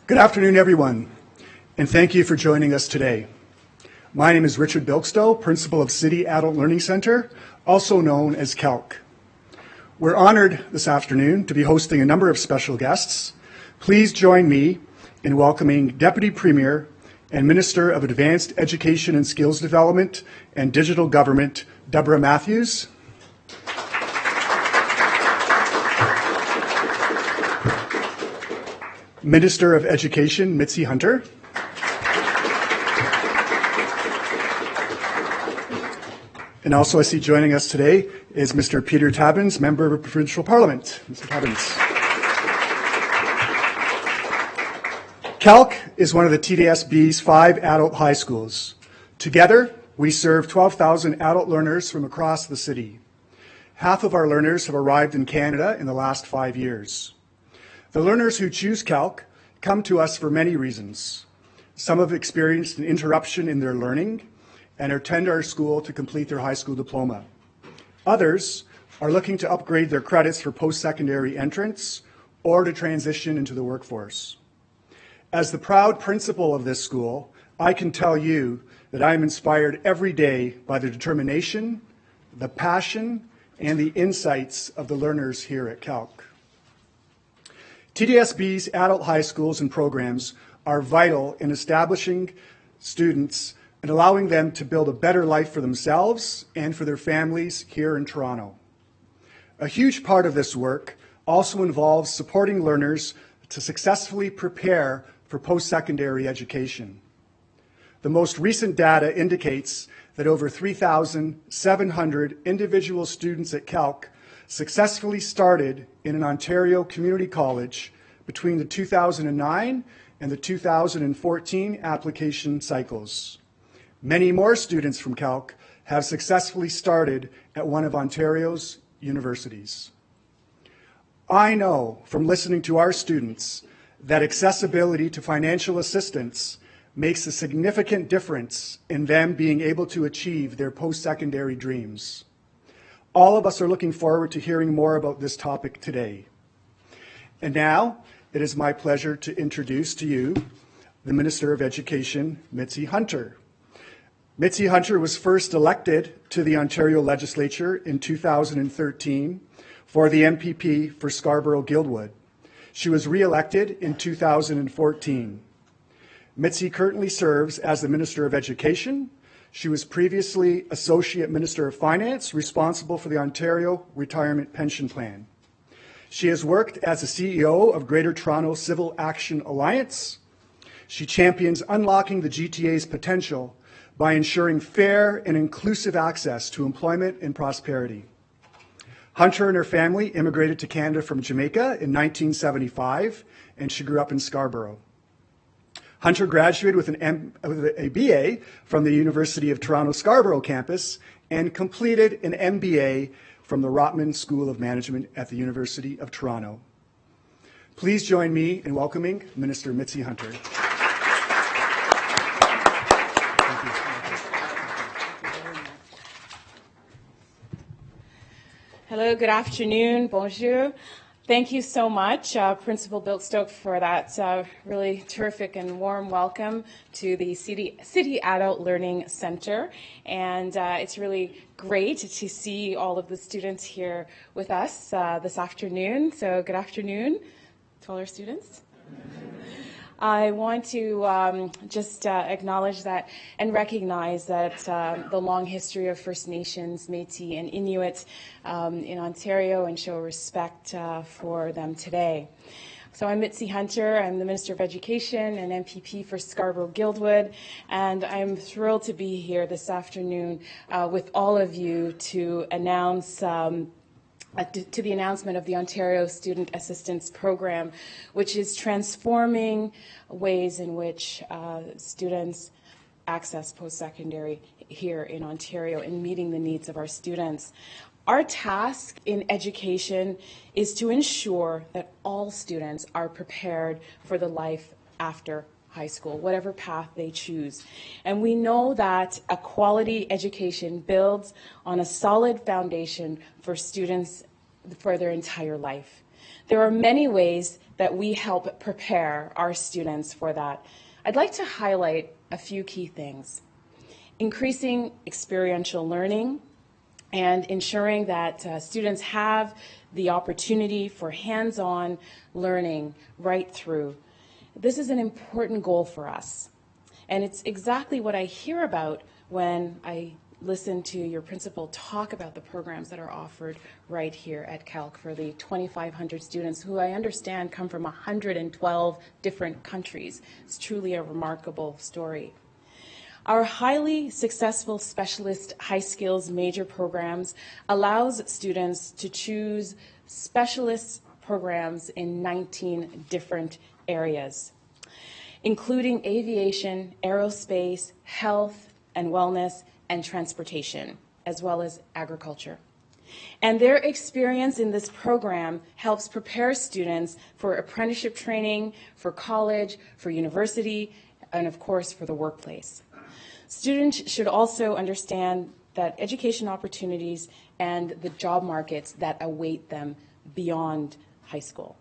Good afternoon, everyone, and thank you for joining us today. My name is Richard Bilkstow, Principal of City Adult Learning Center, also known as CALC. We're honored this afternoon to be hosting a number of special guests. Please join me in welcoming Deputy Premier and Minister of Advanced Education and Skills Development and Digital Government, Deb Matthews. Minister of Education, Mitzie Hunter. And also I see joining us today is Mr. Peter Tabbins, Member of Provincial Parliament. Mr. Tabbins. CALC is one of the TDSB's 5 adult high schools. Together, we serve 12,000 adult learners from across the city. Half of our learners have arrived in Canada in the last 5 years. The learners who choose CALC come to us for many reasons. Some have experienced an interruption in their learning and attend our school to complete their high school diploma. Others are looking to upgrade their credits for post-secondary entrance or to transition into the workforce. As the proud principal of this school, I can tell you that I am inspired every day by the determination, the passion, and the insights of the learners here at CALC. TDSB's adult high schools and programs are vital in establishing students and allowing them to build a better life for themselves and for their families here in Toronto. A huge part of this work also involves supporting learners to successfully prepare for post-secondary education. The most recent data indicates that over 3,700 individual students at CALC successfully started in an Ontario community college between the 2009 and the 2014 application cycles. Many more students from CALC have successfully started at one of Ontario's universities. I know from listening to our students that accessibility to financial assistance makes a significant difference in them being able to achieve their post-secondary dreams. All of us are looking forward to hearing more about this topic today. And now, it is my pleasure to introduce to you the Minister of Education, Mitzie Hunter. Mitzie Hunter was first elected to the Ontario Legislature in 2013 for the MPP for Scarborough-Guildwood. She was re-elected in 2014. Mitzie currently serves as the Minister of Education. She was previously Associate Minister of Finance, responsible for the Ontario Retirement Pension Plan. She has worked as the CEO of Greater Toronto Civil Action Alliance. She champions unlocking the GTA's potential by ensuring fair and inclusive access to employment and prosperity. Hunter and her family immigrated to Canada from Jamaica in 1975, and she grew up in Scarborough. Hunter graduated with a BA from the University of Toronto Scarborough campus and completed an MBA from the Rotman School of Management at the University of Toronto. Please join me in welcoming Minister Mitzie Hunter. Hello, good afternoon, bonjour. Thank you so much, Principal Bilkstow, for that really terrific and warm welcome to the City Adult Learning Center. And it's really great to see all of the students here with us this afternoon. So good afternoon to all our students. I want to just acknowledge that and recognize that the long history of First Nations, Métis, and Inuit in Ontario, and show respect for them today. So I'm Mitzie Hunter. I'm the Minister of Education and MPP for Scarborough-Guildwood, and I'm thrilled to be here this afternoon with all of you to announce to the announcement of the Ontario Student Assistance Program, which is transforming ways in which students access post-secondary here in Ontario and meeting the needs of our students. Our task in education is to ensure that all students are prepared for the life after high school, whatever path they choose. And we know that a quality education builds on a solid foundation for students for their entire life. There are many ways that we help prepare our students for that. I'd like to highlight a few key things. Increasing experiential learning and ensuring that students have the opportunity for hands-on learning right through. This is an important goal for us. And it's exactly what I hear about when I listen to your principal talk about the programs that are offered right here at Calc for the 2,500 students who I understand come from 112 different countries. It's truly a remarkable story. Our highly successful specialist high skills major programs allows students to choose specialist programs in 19 different areas, including aviation, aerospace, health and wellness, and transportation, as well as agriculture. And their experience in this program helps prepare students for apprenticeship training, for college, for university, and of course for the workplace. Students should also understand that education opportunities and the job markets that await them beyond high school.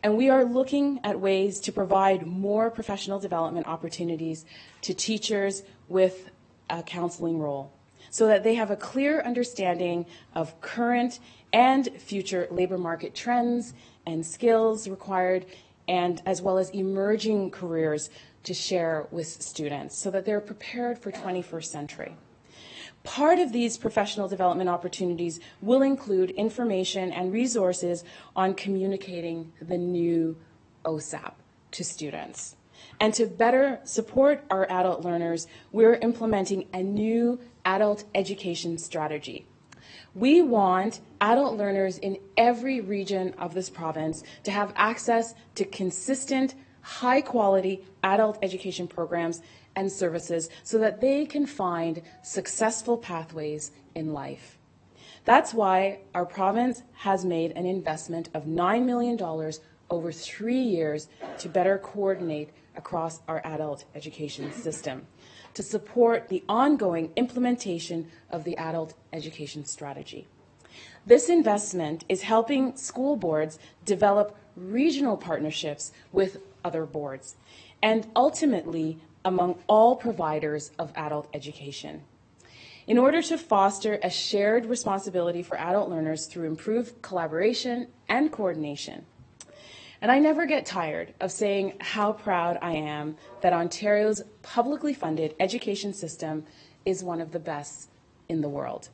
And we are looking at ways to provide more professional development opportunities to teachers with a counseling role so that they have a clear understanding of current and future labor market trends and skills required, and as well as emerging careers to share with students so that they're prepared for 21st century. Part of these professional development opportunities will include information and resources on communicating the new OSAP to students. And to better support our adult learners, we're implementing a new adult education strategy. We want adult learners in every region of this province to have access to consistent, high-quality adult education programs and services so that they can find successful pathways in life. That's why our province has made an investment of $9 million over 3 years to better coordinate across our adult education system to support the ongoing implementation of the adult education strategy. This investment is helping school boards develop regional partnerships with other boards and ultimately among all providers of adult education in order to foster a shared responsibility for adult learners through improved collaboration and coordination. And I never get tired of saying how proud I am that Ontario's publicly funded education system is one of the best in the world.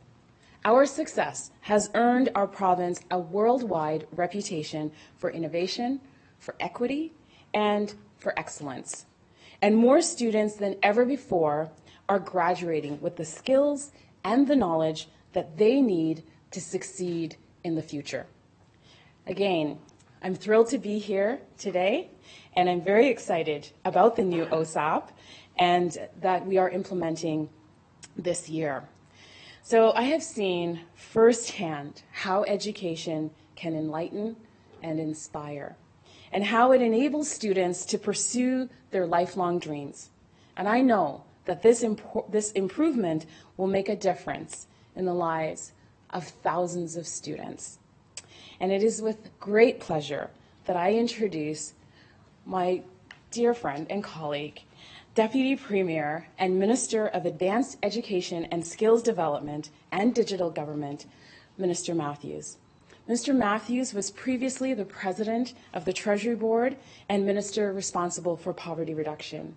Our success has earned our province a worldwide reputation for innovation, for equity, and for excellence. And more students than ever before are graduating with the skills and the knowledge that they need to succeed in the future. Again, I'm thrilled to be here today, and I'm very excited about the new OSAP and that we are implementing this year. So I have seen firsthand how education can enlighten and inspire, and how it enables students to pursue their lifelong dreams. And I know that this improvement will make a difference in the lives of thousands of students. And it is with great pleasure that I introduce my dear friend and colleague, Deputy Premier and Minister of Advanced Education and Skills Development and Digital Government, Minister Matthews. Mr. Matthews was previously the President of the Treasury Board and Minister responsible for poverty reduction.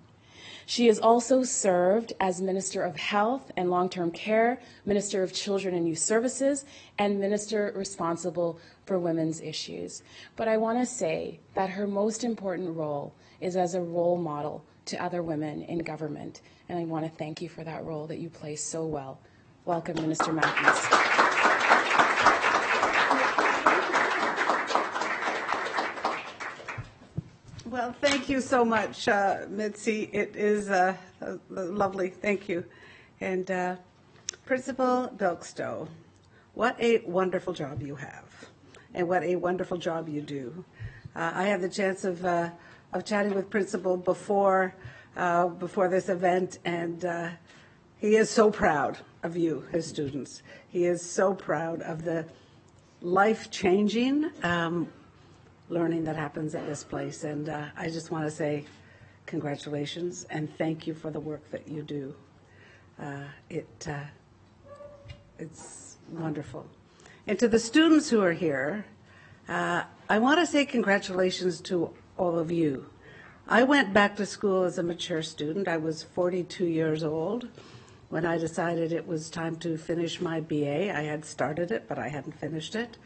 She has also served as Minister of Health and Long-Term Care, Minister of Children and Youth Services, and Minister responsible for women's issues. But I want to say that her most important role is as a role model to other women in government, and I want to thank you for that role that you play so well. Welcome, Minister Matthews. Well, thank you so much, Mitzie. It is lovely. Thank you. And Principal Bilkstow, what a wonderful job you have, and what a wonderful job you do. I had the chance of chatting with Principal before this event, and he is so proud of you, his students. He is so proud of the life-changing learning that happens at this place. And I just want to say congratulations and thank you for the work that you do. It's wonderful. And to the students who are here, I want to say congratulations to all of you. I went back to school as a mature student. I was 42 years old when I decided it was time to finish my BA. I had started it, but I hadn't finished it.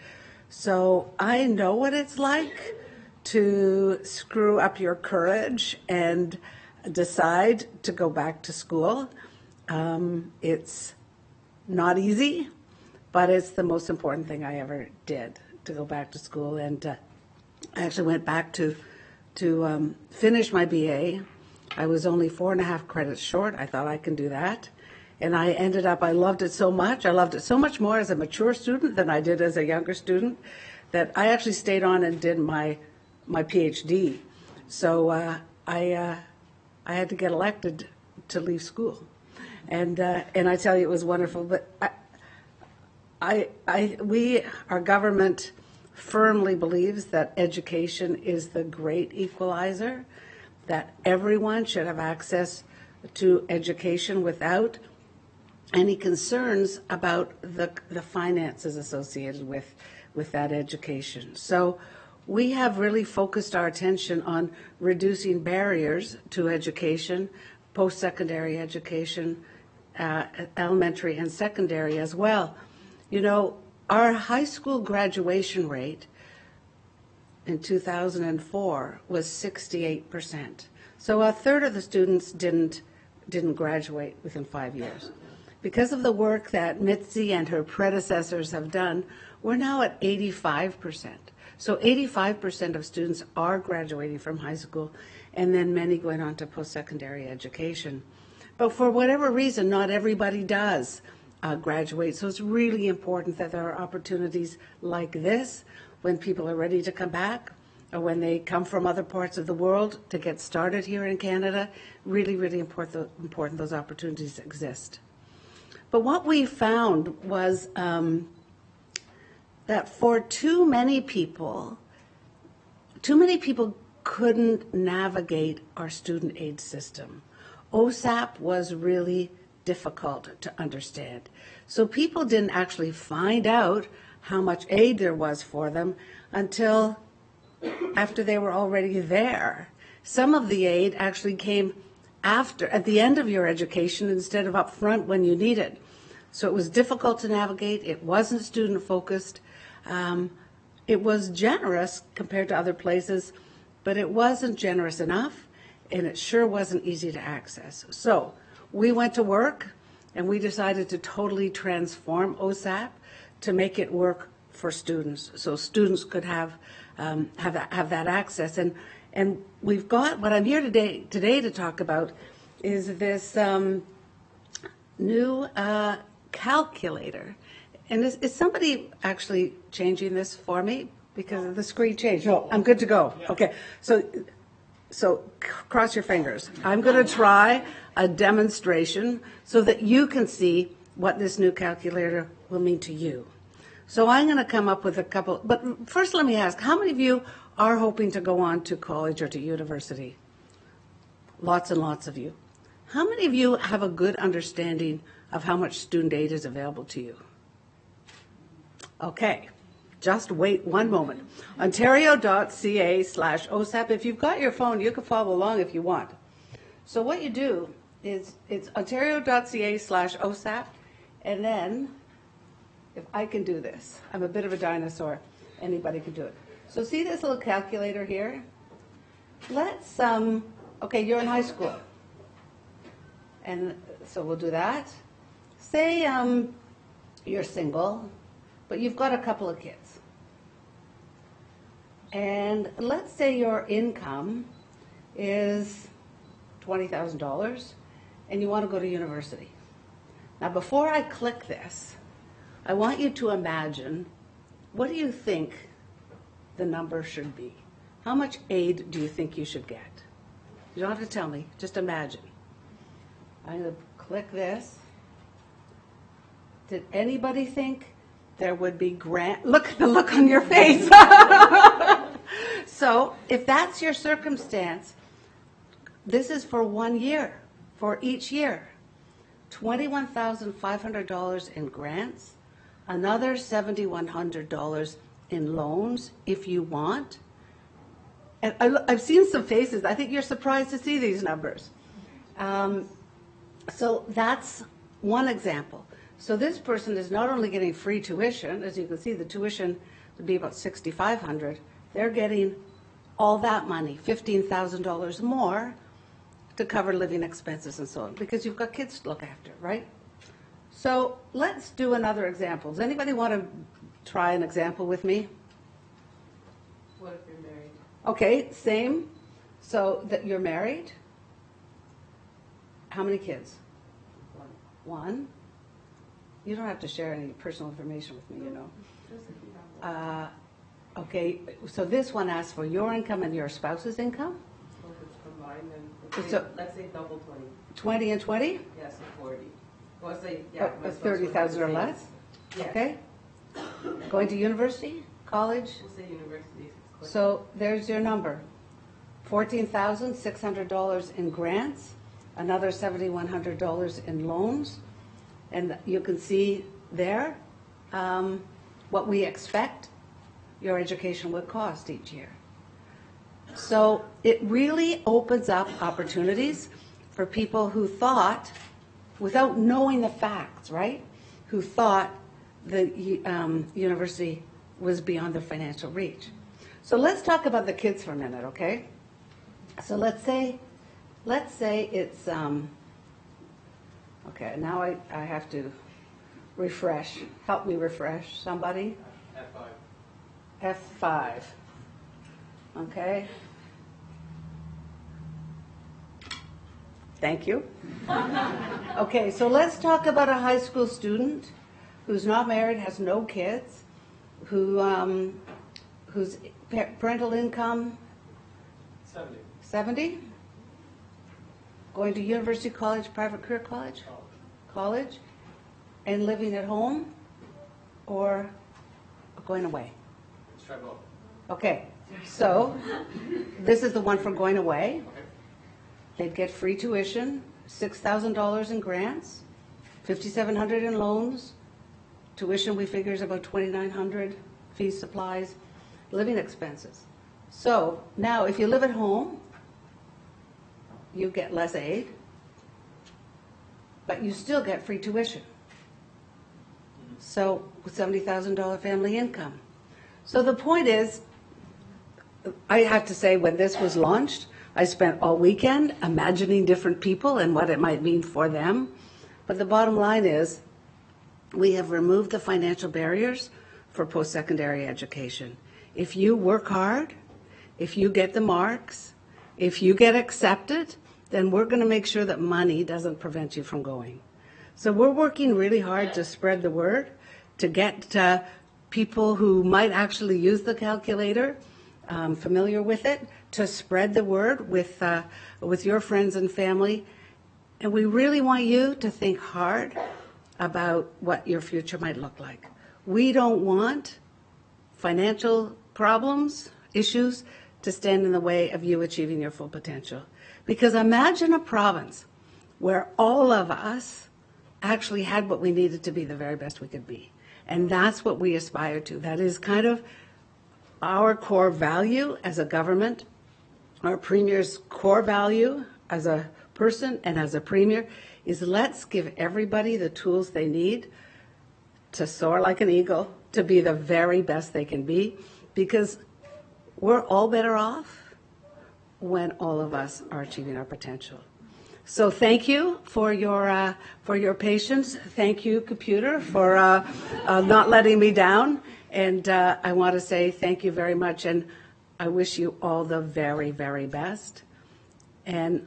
So I know what it's like to screw up your courage and decide to go back to school. It's not easy, but it's the most important thing I ever did, to go back to school. And I actually went back to finish my BA. I was only 4.5 credits short. I thought I can do that. And I ended up, I loved it so much. I loved it so much more as a mature student than I did as a younger student, that I actually stayed on and did my PhD. So I had to get elected to leave school. And I tell you, it was wonderful. But our government firmly believes that education is the great equalizer, that everyone should have access to education without any concerns about the finances associated with that education. So we have really focused our attention on reducing barriers to education, post-secondary education, elementary and secondary as well. You know, our high school graduation rate in 2004 was 68%. So a third of the students didn't graduate within 5 years. Because of the work that Mitzie and her predecessors have done, we're now at 85%. So 85% of students are graduating from high school, and then many going on to post-secondary education. But for whatever reason, not everybody does graduate. So it's really important that there are opportunities like this when people are ready to come back, or when they come from other parts of the world to get started here in Canada. Really, really important those opportunities exist. But what we found was that for too many people couldn't navigate our student aid system. OSAP was really difficult to understand. So people didn't actually find out how much aid there was for them until after they were already there. Some of the aid actually came at the end of your education instead of up front when you need it. So it was difficult to navigate. It wasn't student focused. It was generous compared to other places, but it wasn't generous enough, and it sure wasn't easy to access. So we went to work, and we decided to totally transform OSAP to make it work for students, so students could have that access. And we've got, what I'm here today to talk about is this new calculator. And is somebody actually changing this for me? Because the screen changed. No, I'm good to go. Okay, so cross your fingers. I'm going to try a demonstration so that you can see what this new calculator will mean to you. So I'm going to come up with a couple, but first let me ask, how many of you are hoping to go on to college or to university? Lots and lots of you. How many of you have a good understanding of how much student aid is available to you? Okay, just wait one moment. Ontario.ca/OSAP. If you've got your phone, you can follow along if you want. So what you do is it's Ontario.ca/OSAP, and then if I can do this, I'm a bit of a dinosaur, anybody can do it. So see this little calculator here? Let's, okay, you're in high school. And so we'll do that. Say you're single, but you've got a couple of kids. And let's say your income is $20,000 and you want to go to university. Now before I click this, I want you to imagine, what do you think the number should be? How much aid do you think you should get? You don't have to tell me, just imagine. I'm going to click this. Did anybody think there would be look at the look on your face. So if that's your circumstance, this is for 1 year, for each year. $21,500 in grants, another $7,100 in loans if you want. And I've seen some faces. I think you're surprised to see these numbers. So that's one example. So this person is not only getting free tuition, as you can see, the tuition would be about $6,500. They're getting all that money, $15,000 more, to cover living expenses and so on, because you've got kids to look after, right? So let's do another example. Does anybody want to try an example with me? What if you're married? Okay, same. So that you're married. How many kids? One. You don't have to share any personal information with me, you know. Okay, so this one asks for your income and your spouse's income? So if it's combined, then let's say double 20. 20 and 20? Yes, so 40. Well, let's say, yeah. my spouse 30,000 or would have less? the same. Yes. Okay. Going to university, college? We'll say university. So there's your number. $14,600 in grants, another $7,100 in loans. And you can see there what we expect your education would cost each year. So it really opens up opportunities for people who thought, without knowing the facts, right, who thought the university was beyond their financial reach. So let's talk about the kids for a minute, okay? So let's say it's, okay, now I have to refresh. Help me refresh, somebody? F5. Okay. Thank you. Okay, so let's talk about a high school student who's not married, has no kids, whose parental income 70, going to university, college, private career college, and living at home or going away. Okay, so this is the one for going away. They'd get free tuition, $6,000 in grants, $5,700 in loans. Tuition we figure is about $2,900, fees, supplies, living expenses. So now if you live at home, you get less aid, but you still get free tuition. So with $70,000 family income. So the point is, I have to say, when this was launched, I spent all weekend imagining different people and what it might mean for them. But the bottom line is, we have removed the financial barriers for post-secondary education. If you work hard, if you get the marks, if you get accepted, then we're going to make sure that money doesn't prevent you from going. So we're working really hard to spread the word, to get people who might actually use the calculator, familiar with it, to spread the word with your friends and family. And we really want you to think hard about what your future might look like. We don't want financial problems, issues, to stand in the way of you achieving your full potential. Because imagine a province where all of us actually had what we needed to be the very best we could be. And that's what we aspire to. That is kind of our core value as a government, our premier's core value as a person and as a premier, is let's give everybody the tools they need to soar like an eagle, to be the very best they can be, because we're all better off when all of us are achieving our potential. So thank you for your patience. Thank you, computer, for not letting me down. And I want to say thank you very much, and I wish you all the very, very best. And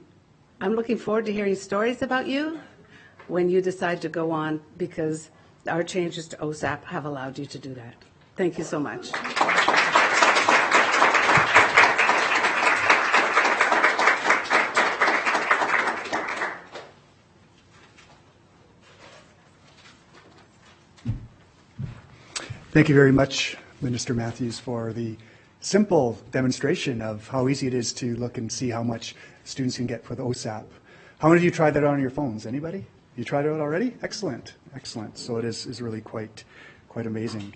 I'm looking forward to hearing stories about you when you decide to go on, because our changes to OSAP have allowed you to do that. Thank you so much. Thank you very much, Minister Matthews, for the simple demonstration of how easy it is to look and see how much students can get with OSAP. How many of you tried that on your phones? Anybody? You tried it out already? Excellent, excellent. So it is really quite amazing.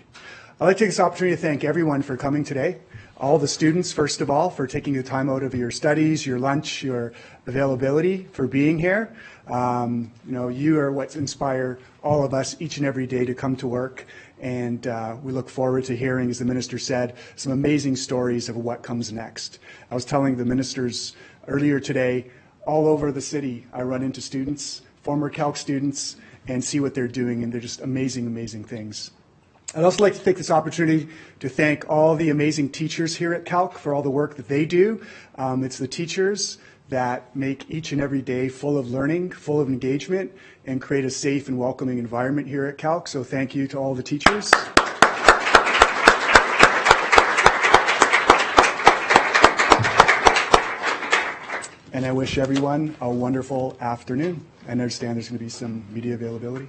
I'd like to take this opportunity to thank everyone for coming today. All the students, first of all, for taking the time out of your studies, your lunch, your availability, for being here. You are what inspire all of us each and every day to come to work. And we look forward to hearing, as the minister said, some amazing stories of what comes next. I was telling the ministers earlier today, all over the city, I run into students, former Calc students, and see what they're doing, and they're just amazing, amazing things. I'd also like to take this opportunity to thank all the amazing teachers here at Calc for all the work that they do. It's the teachers that make each and every day full of learning, full of engagement, and create a safe and welcoming environment here at Calc. So thank you to all the teachers. And I wish everyone a wonderful afternoon. I understand there's going to be some media availability.